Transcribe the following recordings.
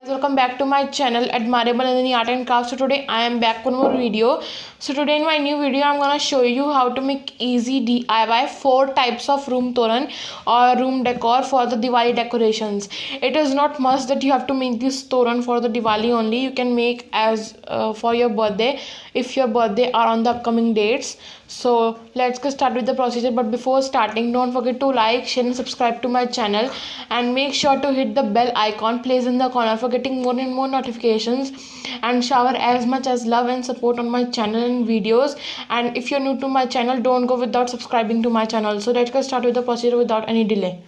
Welcome back to my channel Admirable Nandini Art and Craft. So today I am back with more video. So today in my new video I'm gonna show you how to make easy DIY 4 types of room toran or room decor for the Diwali decorations. It is not must that you have to make this toran for the Diwali only. You can make as for your birthday if your birthday are on the upcoming dates. So let's get started with the procedure, but before starting don't forget to like, share and subscribe to my channel, and make sure to hit the bell icon placed in the corner for getting more and more notifications, and shower as much as love and support on my channel and videos. And if you're new to my channel, don't go without subscribing to my channel. So let's get started with the procedure without any delay.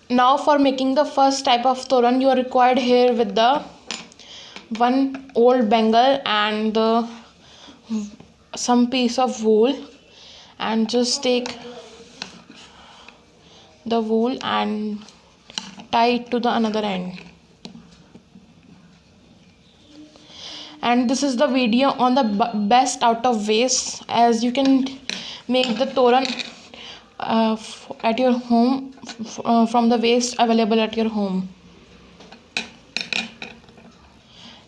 Now for making the first type of toran, you are required here with the one old bangle and some piece of wool, and just take the wool and tie it to the another end. And this is the video on the best out of waste, as you can make the toran at your home from the waste available at your home.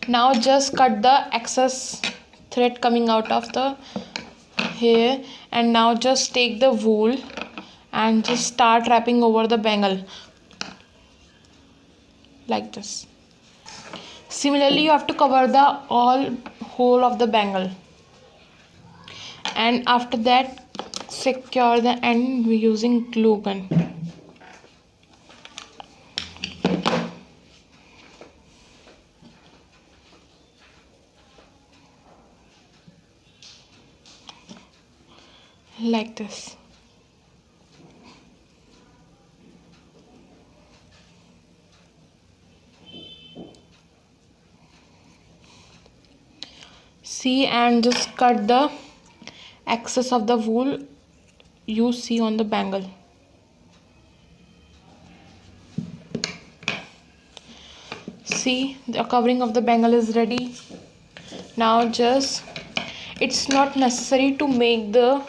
Now just cut the excess thread coming out of the hair, and now just take the wool and just start wrapping over the bangle like this. Similarly, you have to cover the whole of the bangle, and after that secure the end using glue gun. Like this. See, and just cut the excess of the wool you see on the bangle. See, the covering of the bangle is ready. Now just, it's not necessary to make the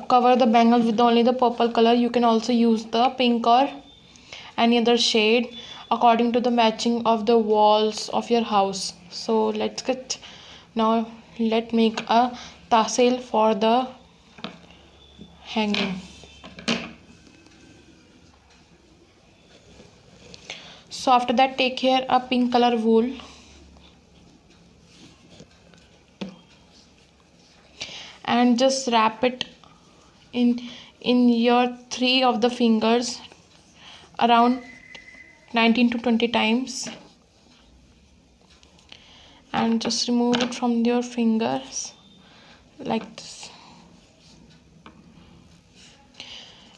cover the bangle with only the purple color. You can also use the pink or any other shade according to the matching of the walls of your house. So let's make a tassel for the hanging. So after that, take here a pink color wool and just wrap it in your 3 of the fingers around 19 to 20 times, and just remove it from your fingers like this.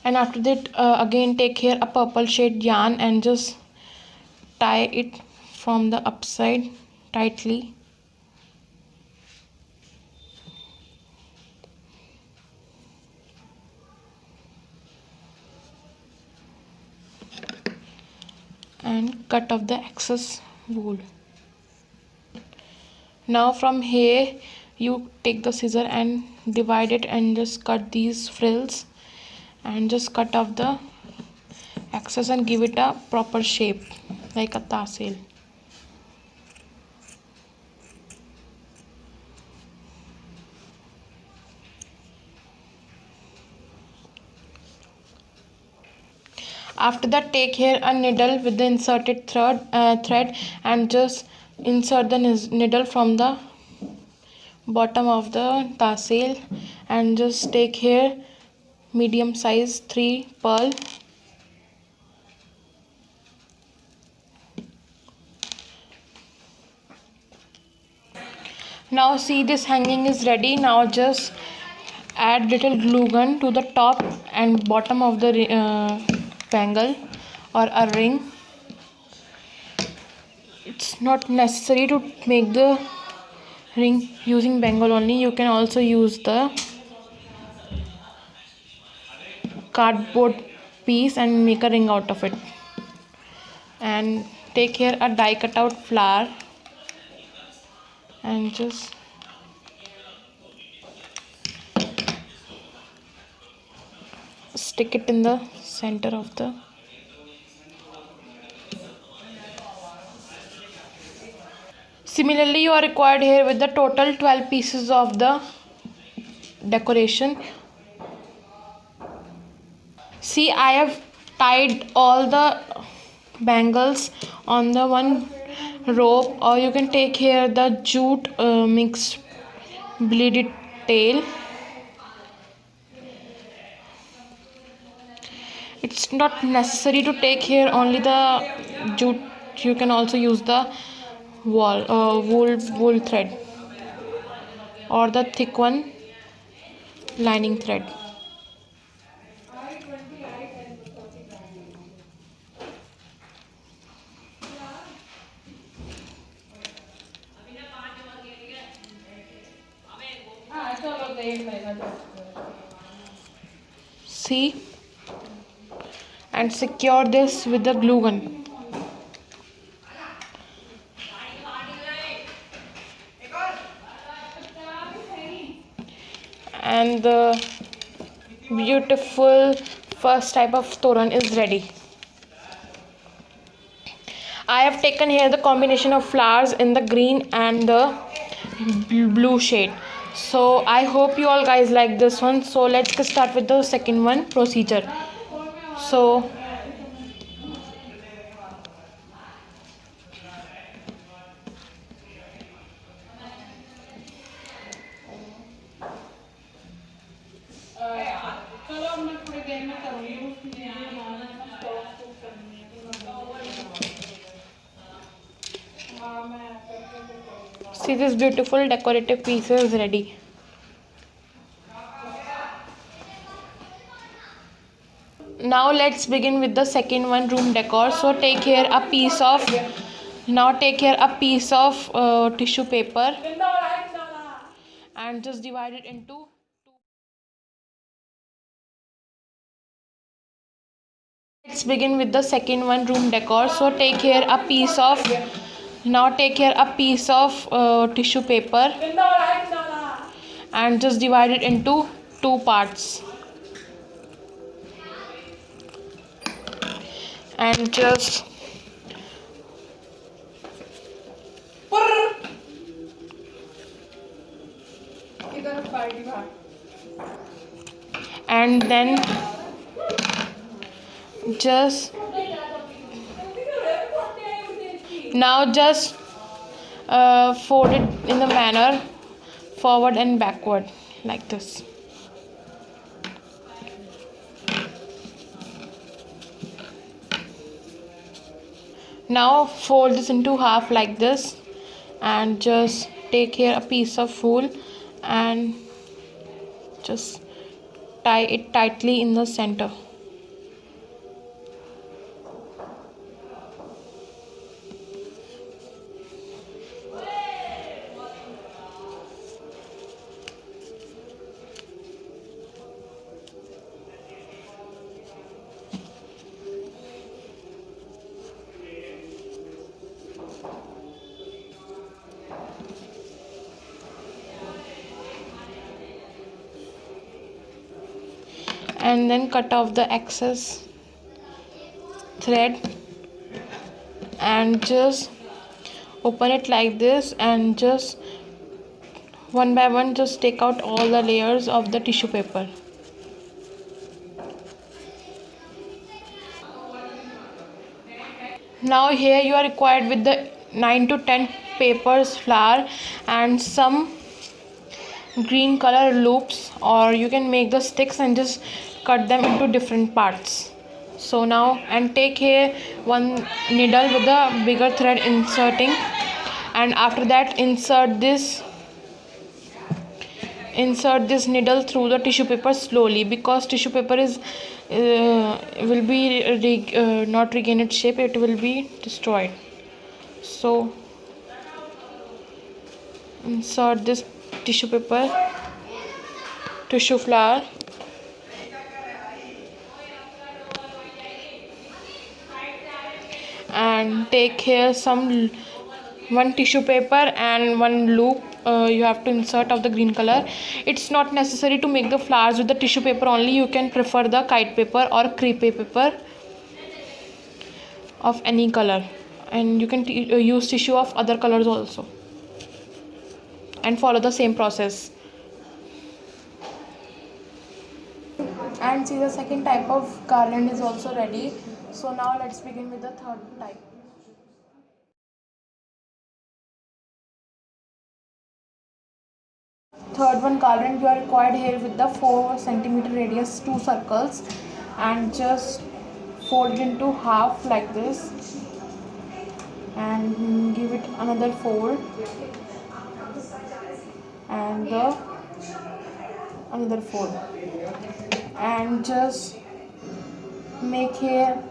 And after that, again take here a purple shade yarn and just tie it from the upside tightly. And cut off the excess wool. Now from here you take the scissor and divide it and just cut these frills, and just cut off the excess and give it a proper shape like a tassel. After that, take here a needle with the inserted thread and just insert the needle from the bottom of the tassel, and just take here medium size 3 pearl. Now see, this hanging is ready. Now just add little glue gun to the top and bottom of the bangle or a ring. It's not necessary to make the ring using bangle only. You can also use the cardboard piece and make a ring out of it. And take here a die cut out flower and just stick it in the center of the Similarly, you are required here with the total 12 pieces of the decoration. See, I have tied all the bangles on the one rope, or you can take here the jute mixed bleeded tail. It's not necessary to take here only the jute, you can also use the wool thread or the thick one lining thread. See, and secure this with the glue gun. And the beautiful first type of toran is ready. I have taken here the combination of flowers in the green and the blue shade. So I hope you all guys like this one. So let's start with the second one procedure. So see, this beautiful decorative piece is ready. Now let's begin with the second one, room decor. So take here a piece of tissue paper and just divide it into two. Let's begin with the second one, room decor. So take here a piece of tissue paper and just divide it into two parts. And just and then just fold it in the manner forward and backward like this. Now fold this into half like this and just take here a piece of wool and just tie it tightly in the center. And then cut off the excess thread and just open it like this and just one by one just take out all the layers of the tissue paper. Now here you are required with the 9 to 10 papers, flower and some green color loops, or you can make the sticks and just cut them into different parts. So now, and take here one needle with the bigger thread inserting, and after that insert this needle through the tissue paper slowly, because tissue paper is will be not regain its shape, it will be destroyed. So insert this tissue flower and take here one tissue paper and one loop you have to insert of the green color. It's not necessary to make the flowers with the tissue paper only. You can prefer the kite paper or crepe paper of any color, and you can use tissue of other colors also. and follow the same process. And see, the second type of garland is also ready. So now let's begin with the third type. Third one garland, you are required here with the 4 centimeter radius 2 circles, and just fold it into half like this and give it another fold and another fold, and just make here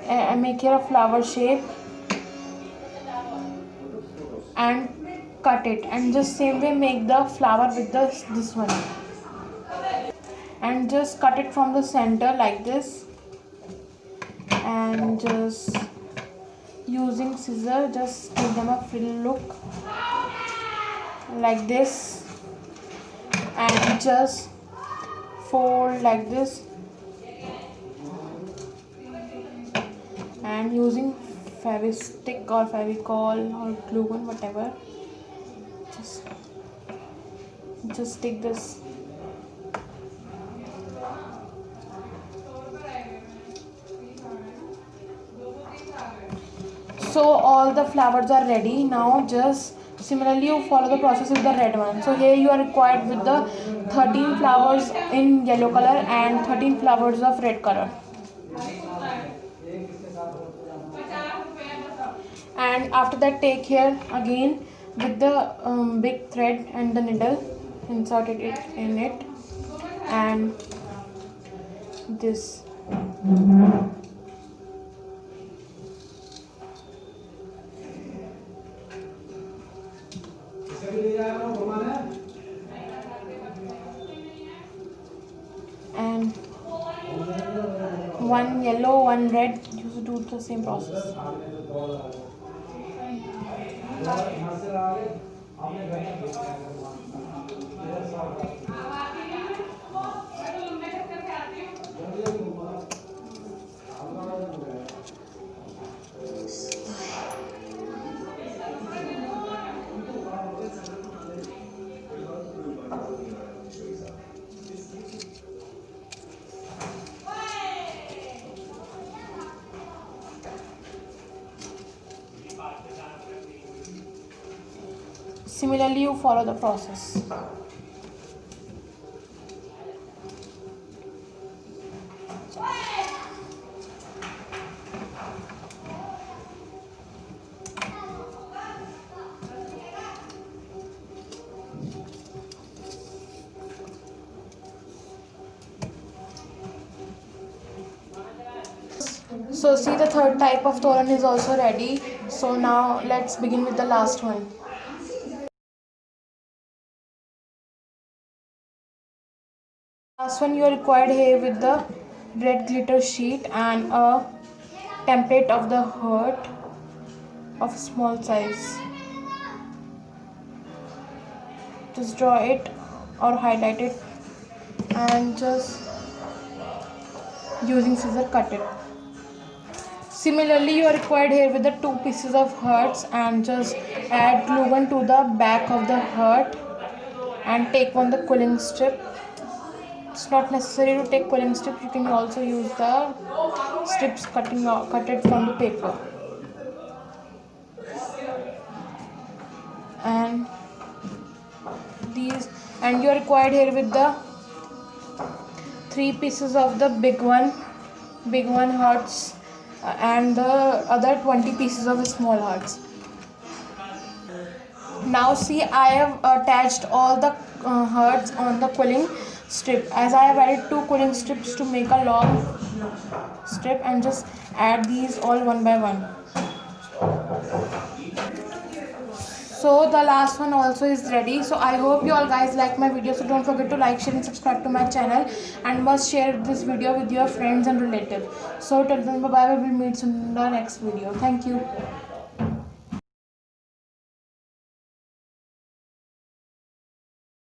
a flower shape and cut it, and just same way make the flower with this one, and just cut it from the center like this, and just using scissor just give them a frill look like this, and just fold like this, and using Fevistick or Fevicol or glue gun, whatever, just stick this. So all the flowers are ready. Now just similarly you follow the process with the red one. So here you are required with the 13 flowers in yellow color and 13 flowers of red color. And after that, take here again with the big thread and the needle, insert it in it, and this. And one yellow, one red, you do the same process. Similarly, you follow the process. So see, the third type of toran is also ready. So now let's begin with the last one. Last one, you are required here with the red glitter sheet and a template of the heart of small size. Just draw it or highlight it and just using scissor cut it. Similarly, you are required here with the 2 pieces of hearts, and just add glue gun to the back of the heart and take on the quilling strip. It's not necessary to take quilling strip, you can also use the strips cut it from the paper. And you are required here with the 3 pieces of the big one hearts and the other 20 pieces of small hearts. Now see, I have attached all the hearts on the quilling strip, as I have added 2 quilling strips to make a long strip, and just add these all one by one. So the last one also is ready. So I hope you all guys like my video. So don't forget to like, share and subscribe to my channel, and must share this video with your friends and relatives. So till then, bye bye. We will meet soon in the next video. Thank you.